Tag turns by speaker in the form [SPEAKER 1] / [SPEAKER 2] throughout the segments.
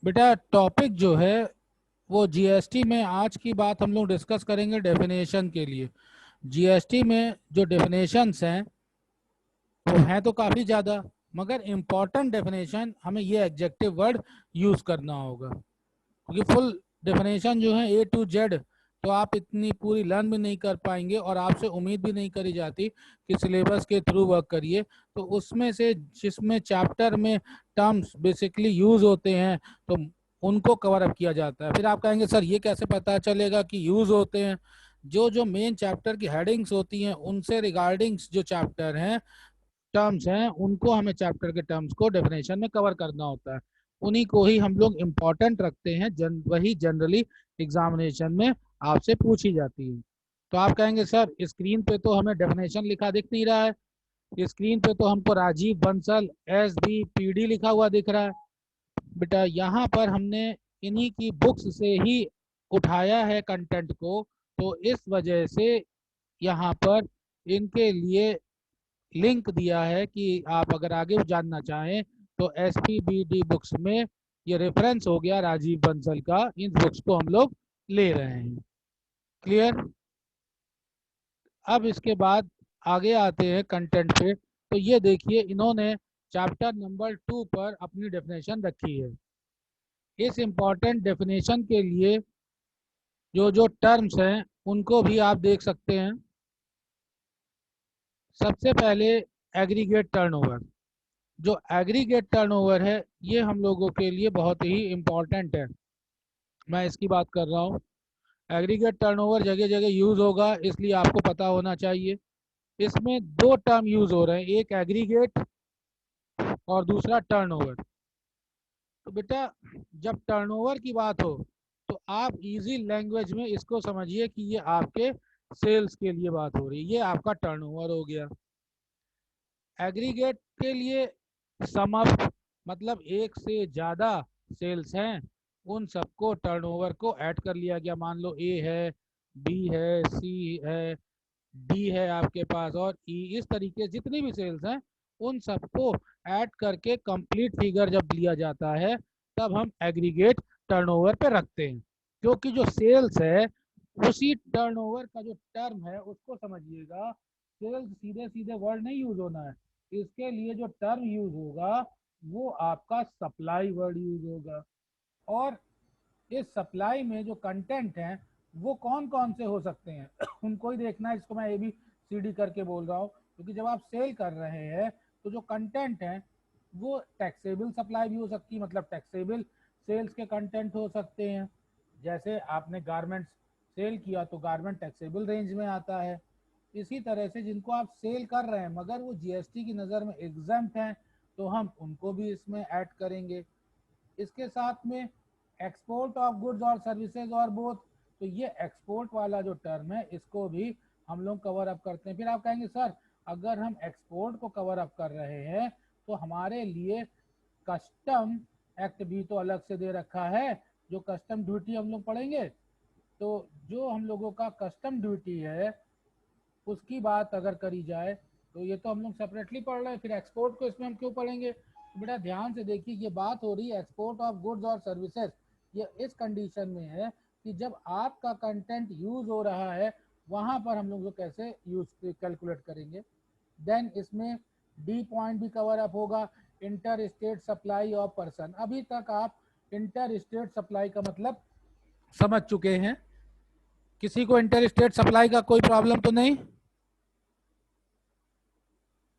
[SPEAKER 1] बेटा टॉपिक जो है वो जीएसटी में आज की बात हम लोग डिस्कस करेंगे डेफिनेशन के लिए। जीएसटी में जो डेफिनेशंस हैं वो हैं तो काफ़ी ज़्यादा, मगर इम्पॉर्टेंट डेफिनेशन हमें ये एग्जेक्टिव वर्ड यूज़ करना होगा, क्योंकि फुल डेफिनेशन जो है ए टू जेड तो आप इतनी पूरी लर्न भी नहीं कर पाएंगे, और आपसे उम्मीद भी नहीं करी जाती कि सिलेबस के थ्रू वर्क करिए। तो उसमें से जिसमें चैप्टर में टर्म्स बेसिकली यूज़ होते हैं तो उनको कवर अप किया जाता है। फिर आप कहेंगे सर ये कैसे पता चलेगा कि यूज़ होते हैं? जो जो मेन चैप्टर की हेडिंग्स होती हैं उनसे रिगार्डिंग्स जो चैप्टर हैं, टर्म्स हैं, उनको हमें चैप्टर के टर्म्स को डेफिनेशन में कवर करना होता है। उन्हीं को ही हम लोग इम्पोर्टेंट रखते हैं, वही जनरली एग्जामिनेशन में आपसे पूछी जाती है। तो आप कहेंगे सर स्क्रीन पे तो हमें डेफिनेशन लिखा दिख नहीं रहा है, स्क्रीन पे तो हमको राजीव बंसल SBPD लिखा हुआ दिख रहा है। बेटा यहाँ पर हमने इन्हीं की बुक्स से ही उठाया है कंटेंट को, तो इस वजह से यहाँ पर इनके लिए लिंक दिया है कि आप अगर आगे जानना चाहें तो SPBD बुक्स में ये रेफरेंस हो गया राजीव बंसल का, इन बुक्स को हम लोग ले रहे हैं। क्लियर? अब इसके बाद आगे आते हैं कंटेंट पे। तो ये देखिए इन्होंने चैप्टर नंबर 2 पर अपनी डेफिनेशन रखी है। इस इम्पॉर्टेंट डेफिनेशन के लिए जो जो टर्म्स हैं उनको भी आप देख सकते हैं। सबसे पहले एग्रीगेट टर्नओवर। जो एग्रीगेट टर्नओवर है ये हम लोगों के लिए बहुत ही इम्पॉर्टेंट है, मैं इसकी बात कर रहा हूँ। एग्रीगेट टर्नओवर जगह जगह यूज़ होगा, इसलिए आपको पता होना चाहिए। इसमें दो टर्म यूज़ हो रहे हैं, एक एग्रीगेट और दूसरा टर्नओवर। तो बेटा जब टर्नओवर की बात हो तो आप इजी लैंग्वेज में इसको समझिए कि ये आपके सेल्स के लिए बात हो रही है, ये आपका टर्नओवर हो गया। एग्रीगेट के लिए सम अप, मतलब एक से ज़्यादा सेल्स हैं उन सबको टर्नओवर को ऐड कर लिया गया। मान लो ए है, बी है, सी है, डी है आपके पास, और ई, इस तरीके जितनी भी सेल्स हैं उन सबको ऐड करके कंप्लीट फिगर जब लिया जाता है तब हम एग्रीगेट टर्नओवर पे रखते हैं। क्योंकि जो सेल्स है उसी टर्नओवर का जो टर्म है उसको समझिएगा। सेल्स सीधे सीधे वर्ड नहीं यूज होना है, इसके लिए जो टर्म यूज होगा वो आपका सप्लाई वर्ड यूज होगा। और इस सप्लाई में जो कंटेंट हैं वो कौन कौन से हो सकते हैं उनको ही देखना है, इसको मैं ABCD करके बोल रहा हूँ, क्योंकि जब आप सेल कर रहे हैं तो जो कंटेंट है वो टैक्सेबल सप्लाई भी हो सकती है, मतलब टैक्सेबल सेल्स के कंटेंट हो सकते हैं। जैसे आपने गारमेंट्स सेल किया तो गारमेंट टैक्सेबल रेंज में आता है। इसी तरह से जिनको आप सेल कर रहे हैं मगर वो GST की नज़र में एग्जम्प्ट हैं तो हम उनको भी इसमें ऐड करेंगे। इसके साथ में एक्सपोर्ट ऑफ गुड्स और सर्विसेज और बोथ, तो ये एक्सपोर्ट वाला जो टर्म है इसको भी हम लोग कवर अप करते हैं। फिर आप कहेंगे सर अगर हम एक्सपोर्ट को कवर अप कर रहे हैं तो हमारे लिए कस्टम एक्ट भी तो अलग से दे रखा है, जो कस्टम ड्यूटी हम लोग पढ़ेंगे। तो जो हम लोगों का कस्टम ड्यूटी है उसकी बात अगर करी जाए तो ये तो हम लोग सेपरेटली पढ़ रहे हैं, फिर एक्सपोर्ट को इसमें हम क्यों पढ़ेंगे? तो बेटा ध्यान से देखिए ये बात हो रही है एक्सपोर्ट ऑफ गुड्स और सर्विसेज। ये इस कंडीशन में है कि जब आपका कंटेंट यूज हो रहा है वहां पर हम लोग कैसे यूज कैलकुलेट करेंगे। देन इसमें डी पॉइंट भी कवर अप होगा, inter state supply of person. अभी तक आप इंटर स्टेट सप्लाई का मतलब समझ चुके हैं, किसी को इंटर स्टेट सप्लाई का कोई प्रॉब्लम तो नहीं?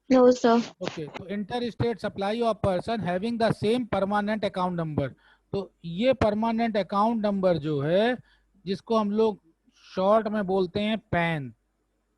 [SPEAKER 2] No, sir.
[SPEAKER 1] ओके, तो inter state supply of person having the same permanent account number. तो ये परमानेंट अकाउंट नंबर जो है जिसको हम लोग शॉर्ट में बोलते हैं पैन,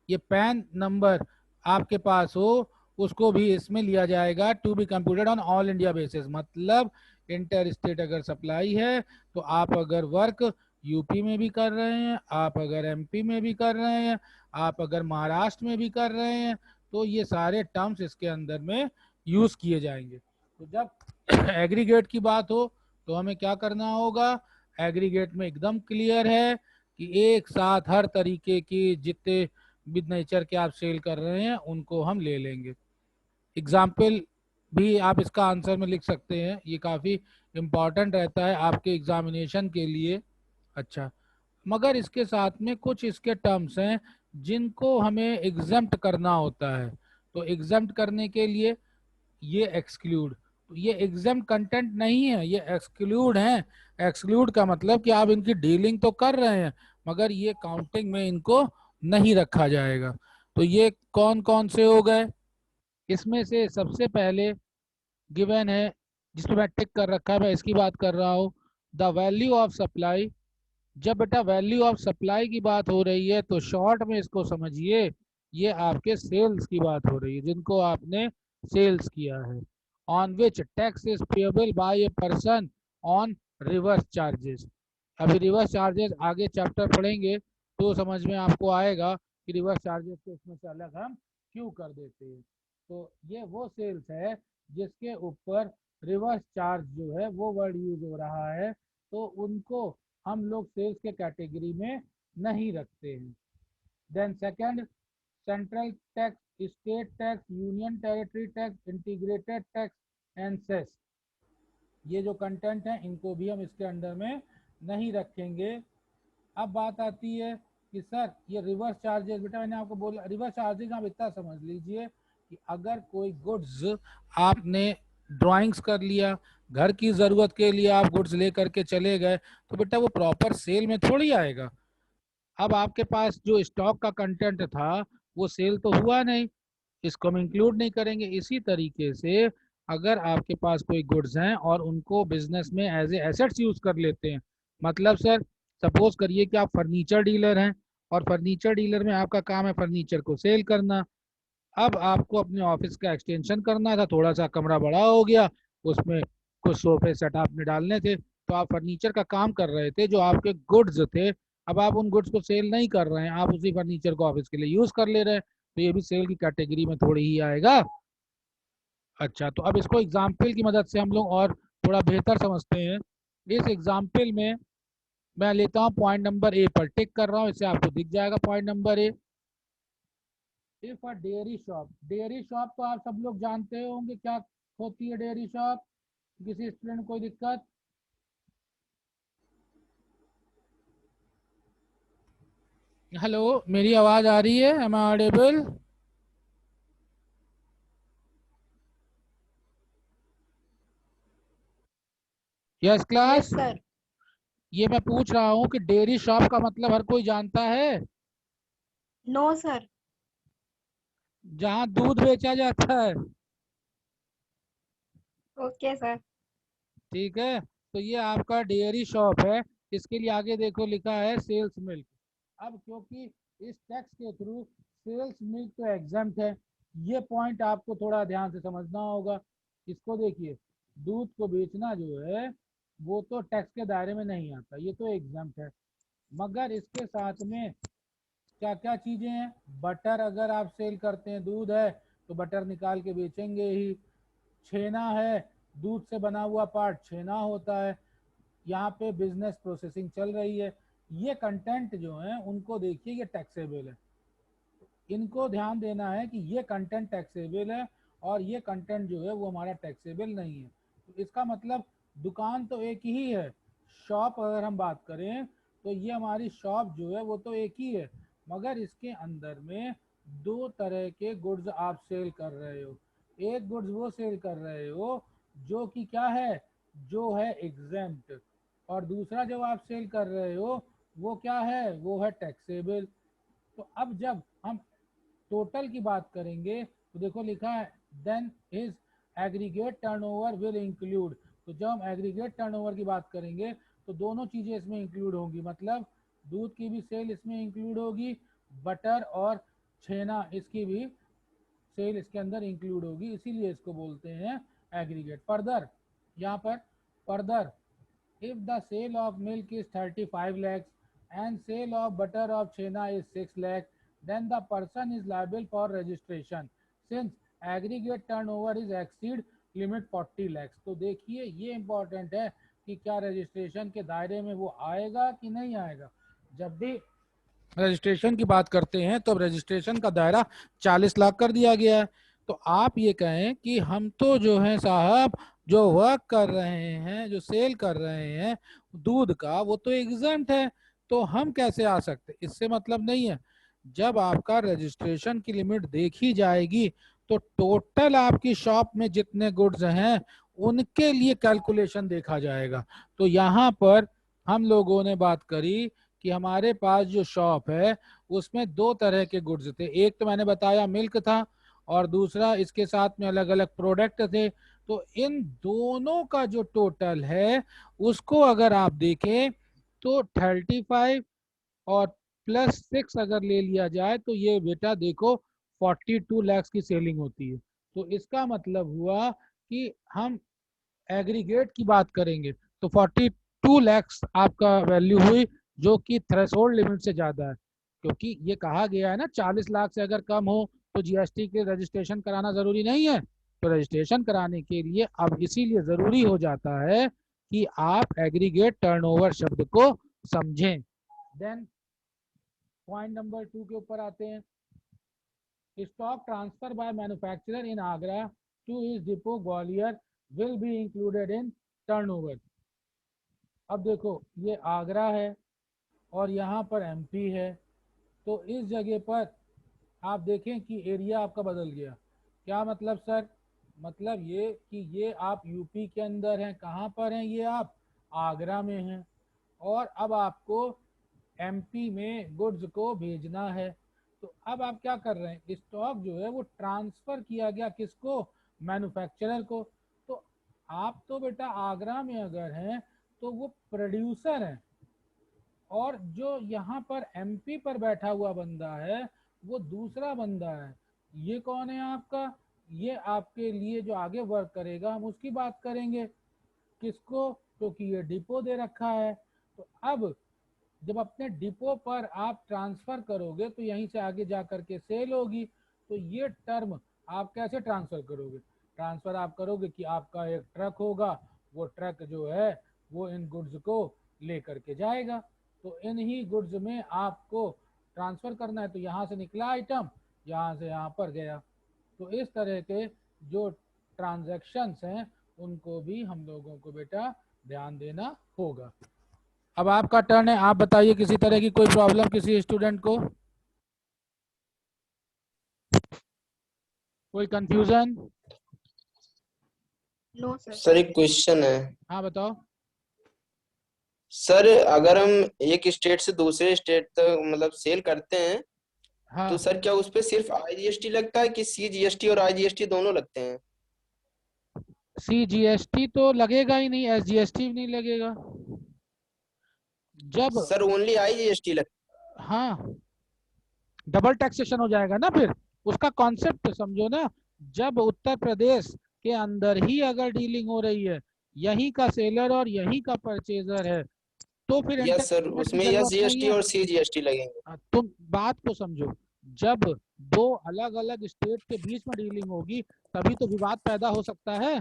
[SPEAKER 1] ये पैन नंबर आपके पास हो उसको भी इसमें लिया जाएगा to be computed on all India basis. मतलब इंटर स्टेट अगर सप्लाई है तो आप अगर वर्क यूपी में भी कर रहे हैं, आप अगर MP में भी कर रहे हैं, आप अगर महाराष्ट्र में भी कर रहे हैं, तो ये सारे टर्म्स इसके अंदर में यूज किए जाएंगे। तो जब एग्रीगेट की बात हो तो हमें क्या करना होगा? एग्रीगेट में एकदम क्लियर है कि एक साथ हर तरीके की जितने विद नेचर के आप सेल कर रहे हैं उनको हम ले लेंगे। एग्जाम्पल भी आप इसका आंसर में लिख सकते हैं, ये काफ़ी इम्पॉर्टेंट रहता है आपके एग्जामिनेशन के लिए। अच्छा, मगर इसके साथ में कुछ इसके टर्म्स हैं जिनको हमें एग्जम्प्ट करना होता है। तो एग्जम्प्ट करने के लिए ये एक्सक्लूड, तो ये एग्जाम कंटेंट नहीं है, ये एक्सक्लूड है। एक्सक्लूड का मतलब कि आप इनकी डीलिंग तो कर रहे हैं मगर ये काउंटिंग में इनको नहीं रखा जाएगा। तो ये कौन कौन से हो गए, इसमें से सबसे पहले गिवन है जिसमें मैं टिक कर रखा है, मैं इसकी बात कर रहा हूँ, द वैल्यू ऑफ सप्लाई। जब बेटा वैल्यू ऑफ सप्लाई की बात हो रही है तो शॉर्ट में इसको समझिए, ये आपके सेल्स की बात हो रही है जिनको आपने सेल्स किया है। On which tax is payable by a person on reverse charges. अभी रिवर्स चार्जेस आगे चैप्टर पढ़ेंगे तो समझ में आपको आएगा कि रिवर्स चार्जेस को इसमें से अलग हम क्यों कर देते हैं। तो ये वो सेल्स है जिसके ऊपर रिवर्स चार्ज जो है वो वर्ड यूज हो रहा है, तो उनको हम लोग सेल्स के कैटेगरी में नहीं रखते हैं। Then second, central tax, state tax, union territory tax, integrated tax and cess, ये जो कंटेंट है इनको भी हम इसके अंडर में नहीं रखेंगे। अब बात आती है कि सर ये रिवर्स चार्जेस, बेटा मैंने आपको बोला रिवर्स चार्जेस आप इतना समझ लीजिए कि अगर कोई गुड्स आपने ड्राइंग्स कर लिया, घर की ज़रूरत के लिए आप गुड्स लेकर के चले गए, तो बेटा वो प्रॉपर सेल में थोड़ी आएगा। अब आपके पास जो स्टॉक का कंटेंट था वो सेल तो हुआ नहीं, इसको हम इंक्लूड नहीं करेंगे। इसी तरीके से अगर आपके पास कोई गुड्स हैं और उनको बिजनेस में एज ए एसेट्स यूज कर लेते हैं, मतलब सर सपोज करिए कि आप फर्नीचर डीलर हैं और फर्नीचर डीलर में आपका काम है फर्नीचर को सेल करना। अब आपको अपने ऑफिस का एक्सटेंशन करना था, थोड़ा सा कमरा बड़ा हो गया, उसमें कुछ सोफे सेट आपने डालने थे, तो आप फर्नीचर का काम कर रहे थे, जो आपके गुड्स थे अब आप उन गुड्स को सेल नहीं कर रहे हैं, आप उसी फर्नीचर को ऑफिस के लिए यूज कर ले रहे हैं, तो ये भी सेल की कैटेगरी में थोड़ी ही आएगा। अच्छा, तो अब इसको एग्जाम्पल की मदद से हम लोग और थोड़ा बेहतर समझते हैं। इस एग्जाम्पल में मैं लेता हूँ पॉइंट नंबर ए पर टिक कर रहा हूँ, इससे आपको दिख जाएगा point number A. If a dairy shop, dairy shop तो आप सब लोग जानते होंगे क्या होती है डेयरी शॉप, किसी स्टूडेंट कोई दिक्कत? हेलो, मेरी आवाज आ रही है, am I audible? Yes
[SPEAKER 2] yes
[SPEAKER 1] class.
[SPEAKER 2] Sir.
[SPEAKER 1] ये मैं पूछ रहा हूँ कि डेयरी शॉप का मतलब हर कोई जानता है?
[SPEAKER 2] No sir.
[SPEAKER 1] जहाँ दूध बेचा जाता है।
[SPEAKER 2] Okay sir.
[SPEAKER 1] ठीक है, तो ये आपका डेयरी शॉप है, इसके लिए आगे देखो लिखा है सेल्स मिल्क। अब क्योंकि इस टैक्स के थ्रू सेल्स मिल्क तो एग्जम्प्ट है, ये पॉइंट आपको थोड़ा ध्यान से समझना होगा। इसको देखिए, दूध को बेचना जो है वो तो टैक्स के दायरे में नहीं आता, ये तो एग्जम्प्ट है। मगर इसके साथ में क्या क्या चीज़ें हैं, बटर अगर आप सेल करते हैं, दूध है तो बटर निकाल के बेचेंगे ही, छेना है, दूध से बना हुआ पार्ट छेना होता है, यहाँ पे बिजनेस प्रोसेसिंग चल रही है, ये कंटेंट जो है उनको देखिए ये टैक्सेबल है, इनको ध्यान देना है कि ये कंटेंट टैक्सेबल है और ये कंटेंट जो है वो हमारा टैक्सेबल नहीं है। तो इसका मतलब दुकान तो एक ही है, शॉप अगर हम बात करें तो ये हमारी शॉप जो है वो तो एक ही है, मगर इसके अंदर में दो तरह के गुड्स आप सेल कर रहे हो। एक गुड्स वो सेल कर रहे हो जो कि क्या है, जो है एग्जेम्प्ट, और दूसरा जो आप सेल कर रहे हो वो क्या है, वो है टैक्सेबल। तो अब जब हम टोटल की बात करेंगे तो देखो लिखा है then his aggregate turnover will include, तो जब हम एग्रीगेट टर्नओवर की बात करेंगे तो दोनों चीज़ें इसमें इंक्लूड होंगी, मतलब दूध की भी सेल इसमें इंक्लूड होगी, बटर और छेना इसकी भी सेल इसके अंदर इंक्लूड होगी, इसीलिए इसको बोलते हैं एग्रीगेट। फर्दर यहाँ पर further, if the sale of milk is 35 lakhs and sale of butter of chena is 6 lakh, then the person is liable for registration since aggregate turnover is exceed limit 40 lakhs। तो देखिए ये important है कि क्या registration के दायरे में वो आएगा कि नहीं आएगा। जब भी रजिस्ट्रेशन की बात करते हैं तो अब रजिस्ट्रेशन का दायरा 40 लाख कर दिया गया है, तो आप ये कहें कि हम तो जो है साहब जो वर्क कर रहे हैं, जो सेल कर रहे हैं दूध का, वो तो एग्जम्प्ट है, तो हम कैसे आ सकते? इससे मतलब नहीं है। जब आपका रजिस्ट्रेशन की लिमिट देखी जाएगी तो टोटल आपकी शॉप में जितने गुड्स हैं उनके लिए कैलकुलेशन देखा जाएगा। तो यहाँ पर हम लोगों ने बात करी कि हमारे पास जो शॉप है उसमें दो तरह के गुड्स थे। एक तो मैंने बताया मिल्क था, और दूसरा इसके साथ में अलग अलग प्रोडक्ट थे। तो इन दोनों का जो टोटल है उसको अगर आप देखें तो 35 और +6 अगर ले लिया जाए तो ये बेटा देखो 42 लाख की सेलिंग होती है। तो इसका मतलब हुआ कि हम एग्रीगेट की बात करेंगे तो 42 लाख आपका वैल्यू हुई, जो कि थ्रेशोल्ड लिमिट से ज्यादा है। क्योंकि ये कहा गया है ना 40 लाख से अगर कम हो तो जीएसटी के रजिस्ट्रेशन कराना जरूरी नहीं है। तो रजिस्ट्रेशन कराने के लिए अब इसीलिए जरूरी हो जाता है कि आप एग्रीगेट टर्नओवर शब्द को समझें। देन पॉइंट नंबर 2 के ऊपर आते हैं। Stock transfer by manufacturer in Agra to his depot Gwalior will be included in turnover. अब देखो ये आगरा है और यहाँ पर एमपी है, तो इस जगह पर आप देखें कि एरिया आपका बदल गया। क्या मतलब सर? मतलब ये कि ये आप यूपी के अंदर हैं, कहाँ पर हैं? ये आप आगरा में हैं, और अब आपको एमपी में गुड्स को भेजना है। तो अब आप क्या कर रहे हैं, स्टॉक जो है वो ट्रांसफर किया गया किसको? मैन्युफैक्चरर को। तो आप तो बेटा आगरा में अगर हैं तो वो प्रोड्यूसर हैं, और जो यहाँ पर एमपी पर बैठा हुआ बंदा है वो दूसरा बंदा है। ये कौन है आपका? ये आपके लिए जो आगे वर्क करेगा हम उसकी बात करेंगे। किसको? क्योंकि ये डिपो दे रखा है। तो अब जब अपने डिपो पर आप ट्रांसफर करोगे तो यहीं से आगे जा करके सेल होगी। तो ये टर्म आप कैसे ट्रांसफर करोगे? ट्रांसफर आप करोगे कि आपका एक ट्रक होगा, वो ट्रक जो है वो इन गुड्स को लेकर के जाएगा। तो इन ही गुड्स में आपको ट्रांसफर करना है। तो यहाँ से निकला आइटम, यहाँ से यहाँ पर गया। तो इस तरह के जो ट्रांजैक्शंस हैं उनको भी हम लोगों को बेटा ध्यान देना होगा। अब आपका टर्न है, आप बताइए किसी तरह की कोई प्रॉब्लम किसी स्टूडेंट को, कोई कंफ्यूजन?
[SPEAKER 2] No sir.
[SPEAKER 3] सर एक क्वेश्चन है।
[SPEAKER 1] हाँ बताओ।
[SPEAKER 3] सर अगर हम एक स्टेट से दूसरे स्टेट तक मतलब सेल करते हैं तो
[SPEAKER 1] हाँ,
[SPEAKER 3] सर क्या उस पे सिर्फ आईजीएसटी लगता है कि सीजीएसटी और आईजीएसटी दोनों लगते हैं?
[SPEAKER 1] सीजीएसटी तो लगेगा ही नहीं, एसजीएसटी भी नहीं लगेगा। जब
[SPEAKER 3] सर ओनली आईजीएसटी लगता
[SPEAKER 1] हाँ, डबल टैक्सेशन हो जाएगा ना फिर। उसका कॉन्सेप्ट समझो ना। जब उत्तर प्रदेश के अंदर ही अगर डीलिंग हो रही है, यही का सेलर और यही का परचेजर है, तो फिर
[SPEAKER 3] है? यस सर,
[SPEAKER 1] इंटरमीडिएट की
[SPEAKER 3] उसमें
[SPEAKER 1] जरूरत नहीं
[SPEAKER 3] एसजीएसटी
[SPEAKER 1] है।
[SPEAKER 3] और सीजीएसटी लगेंगे।
[SPEAKER 1] तुम बात को समझो। जब दो अलग अलग स्टेट के बीच में डीलिंग होगी तभी तो विवाद पैदा हो सकता है।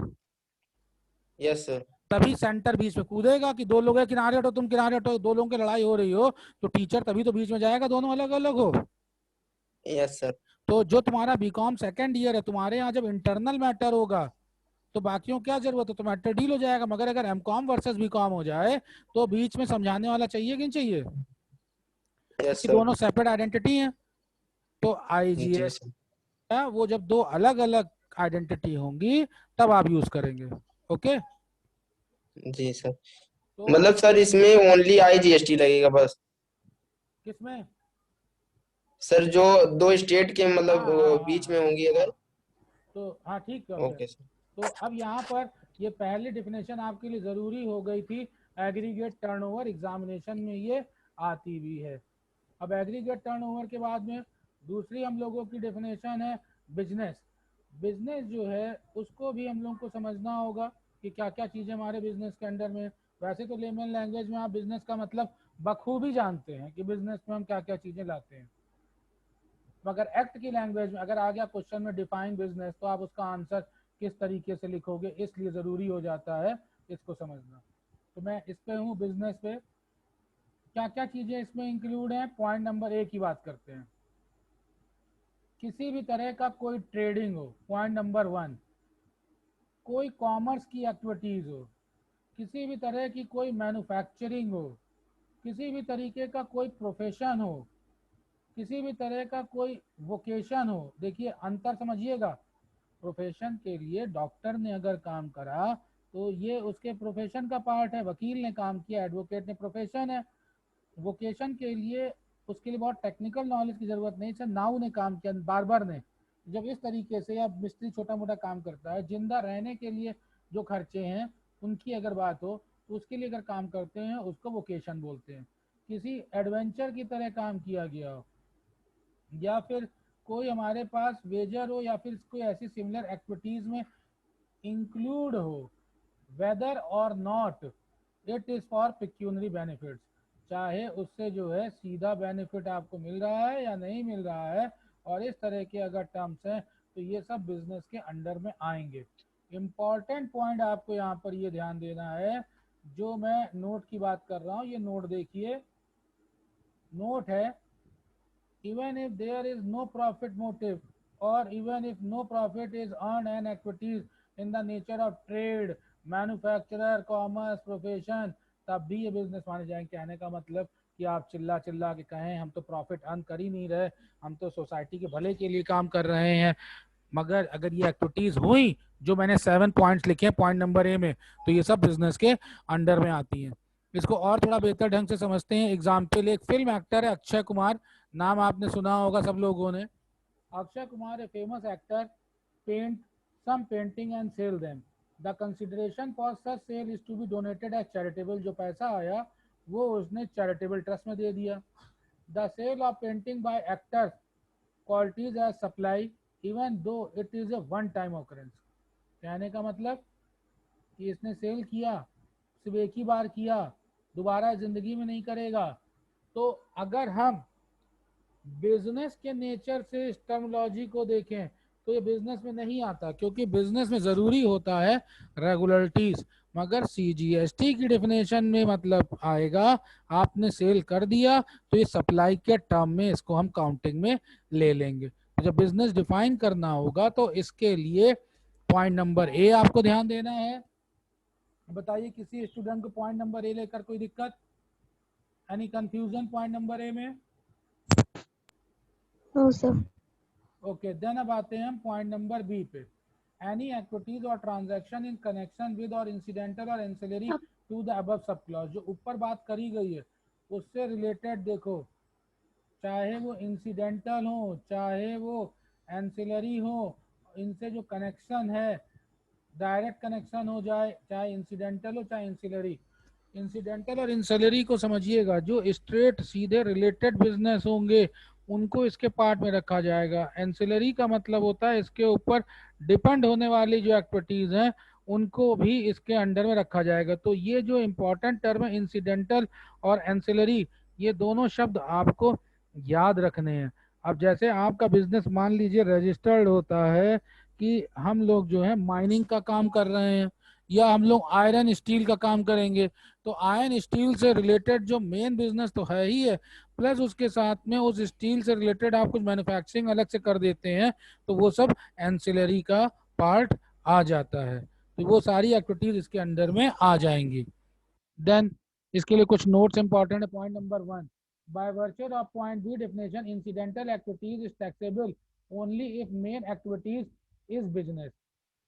[SPEAKER 3] Yes sir.
[SPEAKER 1] तभी सेंटर बीच में कूदेगा कि दो लोग हैं किनारे हटो, तुम किनारे हटो, दो लोगों की लड़ाई हो रही हो तो टीचर तभी तो बीच में जाएगा, दोनों अलग अलग हो।
[SPEAKER 3] Yes sir.
[SPEAKER 1] तो जो तुम्हारा बीकॉम सेकेंड ईयर है, तुम्हारे यहाँ जब इंटरनल मैटर होगा तो बाकियों क्या जरूरत है, तो मैटर डील हो जाएगा। मगर अगर एमकॉम वर्सेस बीकॉम हो जाए तो बीच में समझाने वाला चाहिए कि नहीं चाहिए?
[SPEAKER 3] यस
[SPEAKER 1] क्योंकि
[SPEAKER 3] सर।
[SPEAKER 1] दोनों सेपरेट आइडेंटिटी है। तो
[SPEAKER 3] जी
[SPEAKER 1] आईजीएस
[SPEAKER 3] सर।
[SPEAKER 1] वो जब दो अलग अलग आइडेंटिटी होंगी तब आप यूज करेंगे। ओके।
[SPEAKER 3] जी सर।
[SPEAKER 1] तो
[SPEAKER 3] मतलब सर इसमें ओनली आईजीएसटी लगेगा बस?
[SPEAKER 1] किसमें?
[SPEAKER 3] सर जो दो स्टेट के
[SPEAKER 1] हाँ
[SPEAKER 3] मतलब
[SPEAKER 1] हाँ हाँ
[SPEAKER 3] बीच में
[SPEAKER 1] हाँ
[SPEAKER 3] होंगी
[SPEAKER 1] हाँ।
[SPEAKER 3] अगर?
[SPEAKER 1] तो हाँ ठीक है।
[SPEAKER 3] Okay sir.
[SPEAKER 1] तो अब यहाँ पर ये पहली डिफिनेशन आपके लिए ज़रूरी हो गई थी। एग्रीगेट टर्नओवर एग्जामिनेशन में ये आती भी है। अब एग्रीगेट टर्नओवर के बाद में दूसरी हम लोगों की डेफिनेशन है बिजनेस। बिजनेस जो है उसको भी हम लोग को समझना होगा कि क्या क्या चीज़ें हमारे बिजनेस के अंडर में। वैसे तो लेमन लैंग्वेज में आप बिजनेस का मतलब बखूबी जानते हैं कि बिजनेस में हम क्या क्या चीज़ें लाते हैं। मगर एक्ट की लैंग्वेज में अगर आ गया क्वेश्चन में डिफाइन बिजनेस तो आप उसका आंसर किस तरीके से लिखोगे, इसलिए ज़रूरी हो जाता है इसको समझना। तो मैं इस पे हूँ बिजनेस पे। क्या क्या चीज़ें इसमें इंक्लूड हैं, पॉइंट नंबर 1 की बात करते हैं। किसी भी तरह का कोई ट्रेडिंग हो, पॉइंट नंबर 1, कोई कॉमर्स की एक्टिविटीज हो, किसी भी तरह की कोई मैन्युफैक्चरिंग हो, किसी भी तरीके का कोई प्रोफेशन हो, किसी भी तरह का कोई वोकेशन हो। देखिए अंतर समझिएगा, प्रोफेशन के लिए डॉक्टर ने अगर काम करा तो ये उसके प्रोफेशन का पार्ट है, वकील ने काम किया, एडवोकेट ने प्रोफेशन है। वोकेशन के लिए उसके लिए बहुत टेक्निकल नॉलेज की जरूरत नहीं, जैसे नाऊ ने काम किया, बार्बर ने, जब इस तरीके से, या मिस्त्री छोटा मोटा काम करता है, जिंदा रहने के लिए जो खर्चे हैं उनकी अगर बात हो तो उसके लिए अगर काम करते हैं उसको वोकेशन बोलते हैं। किसी एडवेंचर की तरह काम किया गया हो, या फिर कोई हमारे पास वेजर हो, या फिर कोई ऐसी सिमिलर एक्टिविटीज में इंक्लूड हो, वेदर और not it is for pecuniary benefits, चाहे उससे जो है सीधा बेनिफिट आपको मिल रहा है या नहीं मिल रहा है, और इस तरह के अगर टर्म्स हैं तो ये सब बिजनेस के अंडर में आएंगे। इम्पॉर्टेंट पॉइंट आपको यहाँ पर ये ध्यान देना है, जो मैं नोट की बात कर रहा हूँ, ये नोट देखिए, नोट है, even if there is no profit motive, or even if no profit is earned and activities in the nature of trade, manufacturer, commerce, profession, तब भी ये बिजनेस माने जाएंगे। कहने का मतलब कि आप चिल्ला चिल्ला के कहें हम तो प्रॉफिट अर्न कर ही नहीं रहे, हम तो सोसाइटी के भले के लिए काम कर रहे हैं, मगर अगर ये एक्टिविटीज हुई जो मैंने 7 पॉइंट्स लिखे हैं पॉइंट नंबर ए में, तो ये सब बिजनेस के अंडर में आती हैं। इसको और थोड़ा बेहतर ढंग से समझते हैं। एग्जाम्पल, एक फिल्म एक्टर है अक्षय कुमार, नाम आपने सुना होगा सब लोगों ने। Akshay Kumar a famous actor, paint some painting and sell them. The consideration for such sale is to be donated as charitable. जो पैसा आया वो उसने चैरिटेबल ट्रस्ट में दे दिया। The sale of painting by actors qualities as supply even though it is a one time occurrence. कहने का मतलब कि इसने सेल किया, सिर्फ एक ही बार किया, दोबारा जिंदगी में नहीं करेगा। तो अगर हम बिजनेस के नेचर से इस टर्मोलॉजी को देखें तो ये बिजनेस में नहीं आता, क्योंकि बिजनेस में जरूरी होता है रेगुलरिटीज, मगर सीजीएसटी की डेफिनेशन में मतलब आएगा आपने सेल कर दिया तो ये सप्लाई के टर्म में इसको हम काउंटिंग में ले लेंगे। तो जब बिजनेस डिफाइन करना होगा तो इसके लिए पॉइंट नंबर ए आपको ध्यान देना है। बताइए किसी स्टूडेंट को पॉइंट नंबर ए लेकर कोई दिक्कत, any confusion point number A में?
[SPEAKER 2] No sir.
[SPEAKER 1] ओके, देन अब आते हैं हम पॉइंट नंबर बी पे। एनी एक्टिविटीज और ट्रांजैक्शन इन कनेक्शन विद और इंसिडेंटल और ancillary to the above sub clause, जो ऊपर बात करी गई है उससे रिलेटेड देखो, चाहे वो इंसिडेंटल हो चाहे वो एंसिलरी हो, इनसे जो कनेक्शन है, डायरेक्ट कनेक्शन हो जाए, चाहे इंसिडेंटल हो चाहे इंसिलरी। इंसिडेंटल और इंसिलरी को समझिएगा, जो स्ट्रेट सीधे रिलेटेड बिजनेस होंगे उनको इसके पार्ट में रखा जाएगा। एंसिलरी का मतलब होता है इसके ऊपर डिपेंड होने वाली जो एक्टिविटीज हैं उनको भी इसके अंडर में रखा जाएगा। तो ये जो इंपॉर्टेंट टर्म है इंसिडेंटल और एंसिलरी, ये दोनों शब्द आपको याद रखने हैं। अब जैसे आपका बिजनेस मान लीजिए रजिस्टर्ड होता है कि हम लोग जो है माइनिंग का काम कर रहे हैं, या हम लोग आयरन स्टील का काम करेंगे, तो आयरन स्टील से रिलेटेड जो मेन बिजनेस तो है ही है, प्लस उसके साथ में उस स्टील से रिलेटेड आप कुछ मैन्युफैक्चरिंग अलग से कर देते हैं, तो वो सब एंसिलरी का पार्ट आ जाता है। तो वो सारी एक्टिविटीज इसके अंडर में आ जाएंगी। देन इसके लिए कुछ नोट्स इंपॉर्टेंट है। Point number 1, by virtue of point B definition incidental activities is taxable only if main activities is business.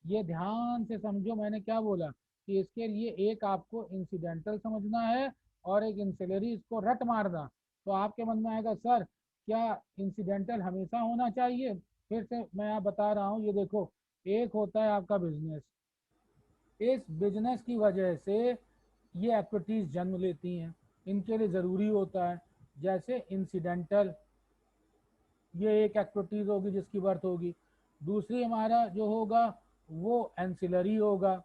[SPEAKER 1] ये ध्यान से समझो, मैंने क्या बोला कि इसके लिए एक आपको इंसिडेंटल समझना है और एक इंसिलरी, इसको रट मारना। तो आपके मन में आएगा सर क्या इंसिडेंटल हमेशा होना चाहिए? फिर से मैं आप बता रहा हूँ, ये देखो, एक होता है आपका बिजनेस, इस बिजनेस की वजह से ये एक्टिविटीज जन्म लेती हैं, इनके लिए ज़रूरी होता है। जैसे इंसिडेंटल, ये एक एक्टिविटीज होगी जिसकी बर्थ होगी, दूसरी हमारा जो होगा वो एंसिलरी होगा।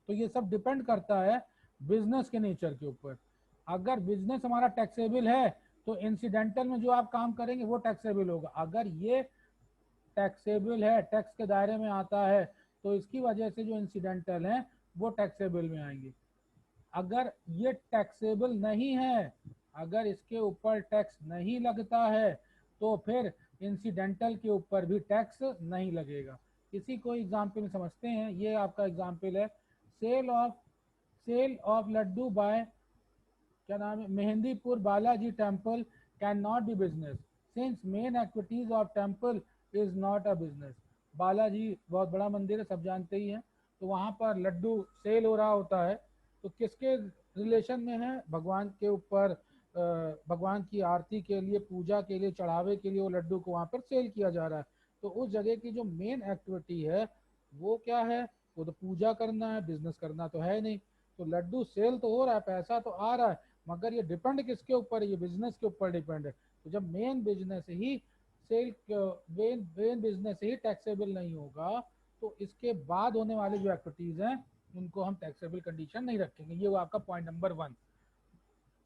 [SPEAKER 1] तो ये सब डिपेंड करता है बिजनेस के नेचर के ऊपर। अगर बिजनेस हमारा टैक्सेबल है तो इंसिडेंटल में जो आप काम करेंगे वो टैक्सेबल होगा। अगर ये टैक्सेबल है, टैक्स के दायरे में आता है, तो इसकी वजह से जो इंसिडेंटल हैं वो टैक्सेबल में आएंगे। अगर ये टैक्सेबल नहीं है, अगर इसके ऊपर टैक्स नहीं लगता है, तो फिर इंसिडेंटल के ऊपर भी टैक्स नहीं लगेगा। इसी को एग्जाम्पल में समझते हैं। ये आपका एग्जाम्पल है, सेल ऑफ लड्डू बाय, क्या नाम है, Mehandipur Balaji temple can not be business since main activities of temple is not a business. Balaji बहुत बड़ा मंदिर है, सब जानते ही हैं, तो वहाँ पर लड्डू सेल हो रहा होता है, तो किसके रिलेशन में है, भगवान के ऊपर, भगवान की आरती के लिए, पूजा के लिए, चढ़ावे के लिए वो लड्डू को वहाँ पर सेल किया जा रहा है। तो उस जगह की जो मेन एक्टिविटी है वो क्या है, वो तो पूजा करना है, बिजनेस करना तो है नहीं। तो लड्डू सेल तो हो रहा है, पैसा तो आ रहा है, मगर ये डिपेंड किसके ऊपर है, ये बिजनेस के ऊपर डिपेंड है। तो जब मेन बिजनेस ही सेल, मेन बिजनेस ही टैक्सेबल नहीं होगा, तो इसके बाद होने वाले जो एक्टिविटीज हैं उनको हम टैक्सेबल कंडीशन नहीं रखेंगे। ये वो आपका पॉइंट नंबर 1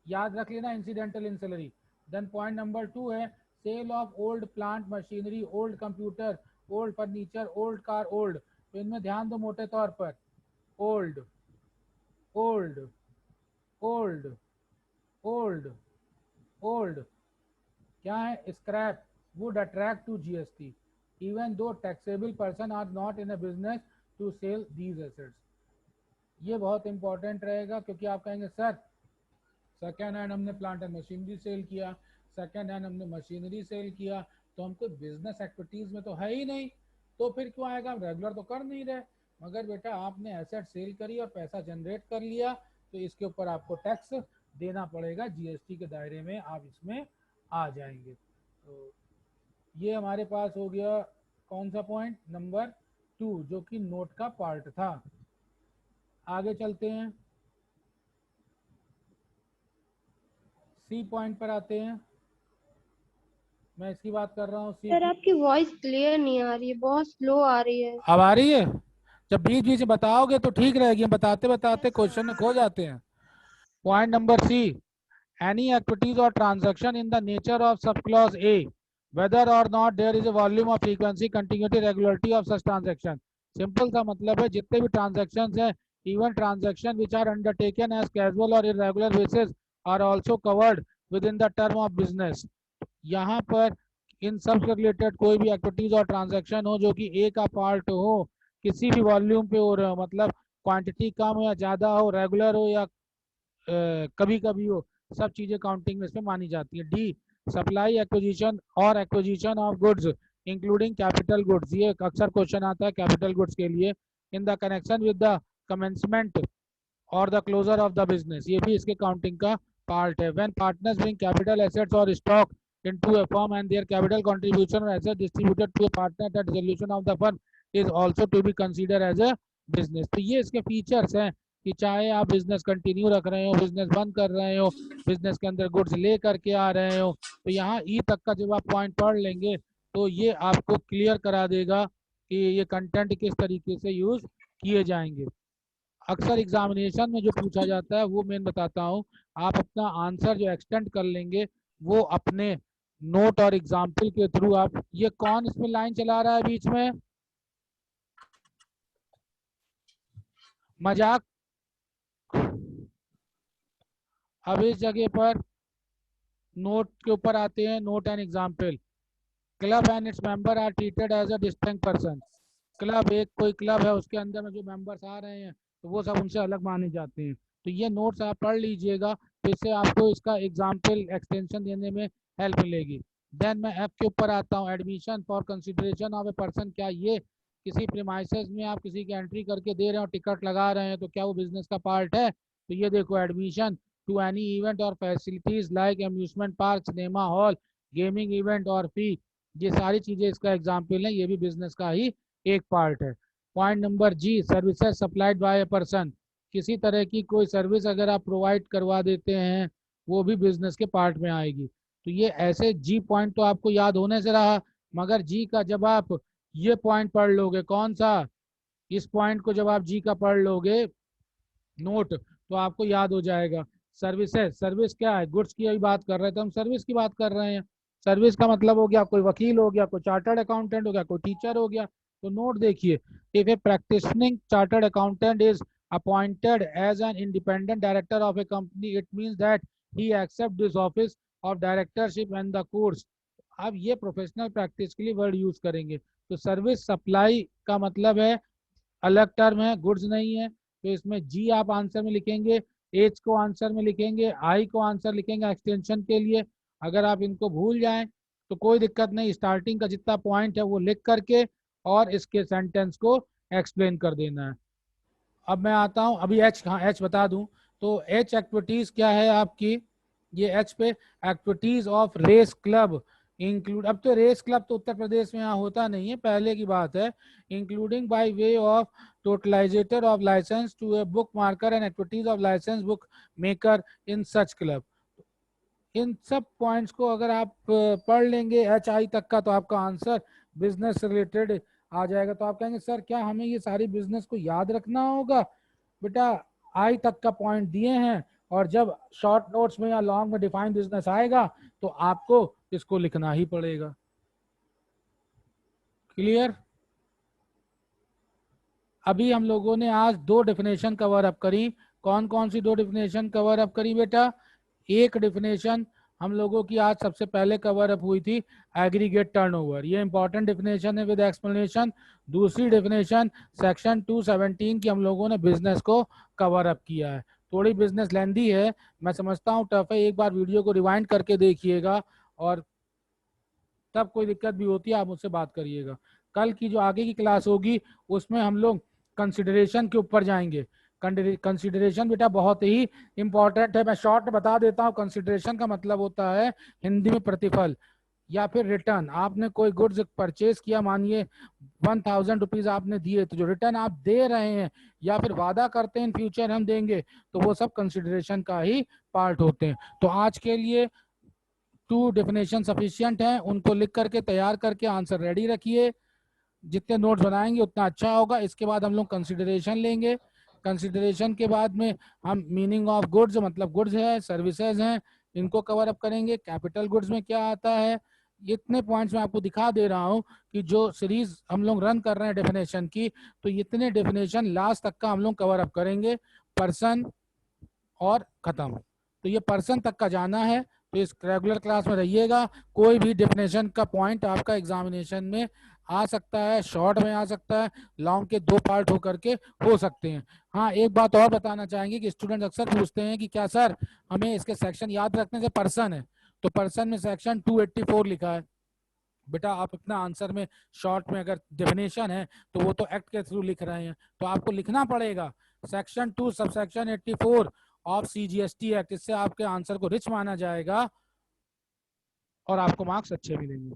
[SPEAKER 1] याद रख लेना, incidental ancillary. Then point number 2 है sale of old plant machinery, old computer, old furniture, old car, old. तो इनमें ध्यान दो मोटे तौर पर, old old old old old, क्या है, scrap would attract to GST even though taxable person are not in a business to sell these assets. ये बहुत इंपॉर्टेंट रहेगा, क्योंकि आप कहेंगे सर सेकेंड हैंड हमने प्लांट एंड मशीनरी सेल किया, सेकेंड हैंड हमने मशीनरी सेल किया, तो हमको बिजनेस एक्टिविटीज में तो है ही नहीं, तो फिर क्यों आएगा, हम रेगुलर तो कर नहीं रहे। मगर बेटा आपने एसेट सेल करी और पैसा जनरेट कर लिया, तो इसके ऊपर आपको टैक्स देना पड़ेगा, जीएसटी के दायरे में आप इसमें आ जाएंगे। तो ये हमारे पास हो गया कौन सा पॉइंट, नंबर 2, जो कि नोट का पार्ट था। आगे चलते हैं, सी पॉइंट पर आते हैं। मैं इसकी बात कर रहा हूँ, सी
[SPEAKER 4] सर आपकी वॉइस क्लियर नहीं आ रही है, बहुत स्लो आ रही है।
[SPEAKER 1] अब आ रही है? जब बीच बीच में बताओगे तो ठीक रहेगी, हम बताते बताते क्वेश्चन में खो जाते हैं। Point number C, any activities or transaction in the nature of subclause A, whether or not there is a volume of frequency, continuity, regularity of such transaction। Simple सा मतलब है, जितने भी ट्रांजेक्शन हैं, even transaction which are undertaken as casual or irregular basis are also covered within the term of business। यहाँ पर इन सब से रिलेटेड कोई भी एक्टिविटीज और ट्रांजैक्शन हो जो कि ए का पार्ट हो, किसी भी वॉल्यूम पे हो रहा हो, मतलब क्वांटिटी कम हो या ज़्यादा हो, रेगुलर हो या कभी कभी हो, सब चीज़ें काउंटिंग में इसमें मानी जाती है। डी, सप्लाई एक्विजिशन और acquisition of goods including capital goods. ये अक्सर क्वेश्चन आता है कैपिटल गुड्स के लिए। In the connection with the commencement और the closure of the business, ये भी इसके काउंटिंग का पार्ट है। When partners bring capital assets और stock into a firm and their capital contribution or asset distributed to a partner at dissolution of the firm is also to be considered as a business। तो ये इसके features हैं कि चाहे आप business continue रख रहे हो, बिजनेस बंद कर रहे हो, बिजनेस के अंदर गुड्स ले करके आ रहे हो, तो यहाँ ई तक का जब आप पॉइंट पढ़ लेंगे तो ये आपको क्लियर करा देगा कि ये कंटेंट किस तरीके से यूज किए जाएंगे। अक्सर एग्जामिनेशन में जो पूछा जाता है वो मैं बताता हूँ, आप अपना आंसर जो एक्सटेंड कर लेंगे वो अपने नोट और एग्जाम्पल के थ्रू। आप, ये कौन इसमें लाइन चला रहा है बीच में, मजाक। अब इस जगह पर नोट के ऊपर आते हैं, note and example. Club and its member are treated as a distinct person. Club, एक कोई क्लब है उसके अंदर में जो मेंबर्स आ रहे हैं तो वो सब उनसे अलग माने जाते हैं। तो ये नोट्स आप पढ़ लीजिएगा, तो इससे आपको इसका एग्जाम्पल एक्सटेंशन देने में हेल्प मिलेगी। देन मैं एफ के ऊपर आता हूँ, admission for consideration of a person. क्या ये किसी प्रीमाइसेस में आप किसी की एंट्री करके दे रहे हो, टिकट लगा रहे हैं, तो क्या वो बिजनेस का पार्ट है? तो ये देखो, एडमिशन टू एनी इवेंट और facilities like amusement park, cinema hall, gaming event और फी, ये सारी चीजें इसका एग्जाम्पल है, ये भी बिजनेस का ही एक पार्ट है। Point number G, services supplied by a person. किसी तरह की कोई सर्विस अगर आप प्रोवाइड करवा देते हैं वो भी बिजनेस के पार्ट में आएगी। तो ये ऐसे जी पॉइंट तो आपको याद होने से रहा, मगर जी का जब आप ये पॉइंट पढ़ लोगे, कौन सा, इस पॉइंट को जब आप जी का पढ़ लोगे नोट, तो आपको याद हो जाएगा। सर्विसेज, सर्विस क्या है, गुड्स की अभी बात कर रहे थे हम, सर्विस की बात कर रहे हैं। सर्विस का मतलब हो गया कोई वकील हो गया, कोई चार्टर्ड अकाउंटेंट हो गया, कोई टीचर हो गया। तो नोट देखिए, if a practising chartered accountant is appointed as an independent director of a company, it means that he accept this office of directorship and the course अब ये प्रोफेशनल प्रैक्टिस के लिए वर्ड यूज करेंगे। तो service supply का मतलब है अलग टर्म है, गुड्स नहीं है। तो इसमें जी आप आंसर में लिखेंगे, एच को आंसर में लिखेंगे, आई को आंसर लिखेंगे एक्सटेंशन के लिए। अगर आप इनको भूल जाएं तो कोई दिक्कत नहीं, स्टार्टिंग का जितना पॉइंट है वो लिख करके और इसके सेंटेंस को एक्सप्लेन कर देना है। अब मैं आता हूं, अभी एच, हाँ एच बता दूं। तो एच एक्टिविटीज क्या है आपकी, ये एच पे activities of race club include, अब तो रेस क्लब तो उत्तर प्रदेश में यहाँ होता नहीं है, पहले की बात है। Including by way of totalisator of licence to a book marker and activities of licence book maker in such club. इन सब पॉइंट्स को अगर आप पढ़ लेंगे एच आई तक का तो आपका आंसर बिजनेस रिलेटेड आ जाएगा। तो आप कहेंगे सर क्या हमें ये सारी बिजनेस को याद रखना होगा? बेटा आई तक का पॉइंट दिए हैं और जब शॉर्ट नोट्स में या लॉन्ग में डिफाइन बिजनेस आएगा तो आपको इसको लिखना ही पड़ेगा। क्लियर? अभी हम लोगों ने आज 2 डेफिनेशन कवर अप करी। कौन कौन सी 2 डेफिनेशन कवर अप करी बेटा? एक डेफिनेशन हम लोगों की आज सबसे पहले कवर अप हुई थी, एग्रीगेट टर्नओवर, ये इंपॉर्टेंट डेफिनेशन है विद एक्सप्लेनेशन। दूसरी डेफिनेशन सेक्शन 217 की हम लोगों ने बिजनेस को कवर अप किया है। थोड़ी बिजनेस लेंदी है, मैं समझता हूँ टफ है, एक बार वीडियो को रिवाइंड करके देखिएगा और तब कोई दिक्कत भी होती है आप मुझसे बात करिएगा। कल की जो आगे की क्लास होगी उसमें हम लोग कंसिडरेशन के ऊपर जाएंगे। कंसिडरेशन बेटा बहुत ही इंपॉर्टेंट है, मैं शॉर्ट में बता देता हूँ। कंसिडरेशन का मतलब होता है हिंदी में प्रतिफल या फिर रिटर्न। आपने कोई गुड्स परचेज किया, मानिए 1000 रुपीज आपने दिए, तो जो रिटर्न आप दे रहे हैं या फिर वादा करते हैं इन फ्यूचर हम देंगे, तो वो सब कंसिडरेशन का ही पार्ट होते हैं। तो आज के लिए 2 डेफिनेशन सफिशियंट है, उनको लिख करके तैयार करके आंसर रेडी रखिए। जितने नोट्स बनाएंगे उतना अच्छा होगा। इसके बाद हम लोग कंसिडरेशन लेंगे। कंसिडरेशन के बाद में हम मीनिंग ऑफ गुड्स, मतलब गुड्स है, सर्विसेज हैं, इनको कवर अप करेंगे। कैपिटल गुड्स में क्या आता है, इतने पॉइंट्स मैं आपको दिखा दे रहा हूं कि जो सीरीज हम लोग रन कर रहे हैं डेफिनेशन की, तो इतने डेफिनेशन लास्ट तक का हम लोग कवर अप करेंगे, पर्सन और खत्म। तो ये पर्सन तक का जाना है, तो इस रेगुलर क्लास में रहिएगा। कोई भी डेफिनेशन का पॉइंट आपका एग्जामिनेशन में आ सकता है, शॉर्ट में आ सकता है, लॉन्ग के 2 पार्ट होकर के हो सकते हैं। हाँ एक बात और बताना चाहेंगे कि स्टूडेंट अक्सर पूछते हैं कि क्या सर हमें इसके सेक्शन याद रखने से, पर्सन है तो पर्सन में सेक्शन 284 लिखा है। बेटा आप अपना आंसर में शॉर्ट में अगर डेफिनेशन है तो वो तो एक्ट के थ्रू लिख रहे हैं, तो आपको लिखना पड़ेगा section 2 subsection 84 of CGST act. इससे आपके आंसर को रिच माना जाएगा और आपको मार्क्स अच्छे मिलेंगे।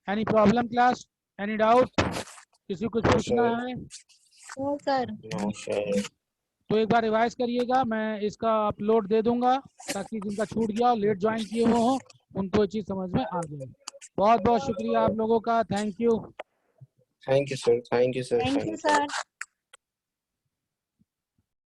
[SPEAKER 1] Any problem class, any doubt, किसी कुछ पूछना है?
[SPEAKER 2] No sir.
[SPEAKER 1] तो एक बार रिवाइज करिएगा, मैं इसका अपलोड दे दूंगा ताकि जिनका छूट गया और लेट ज्वाइन किए हुए हो उनको ये चीज समझ में आ जाए। बहुत बहुत शुक्रिया आप लोगों का, thank you.
[SPEAKER 3] Thank you sir, thank you sir,
[SPEAKER 2] thank you sir.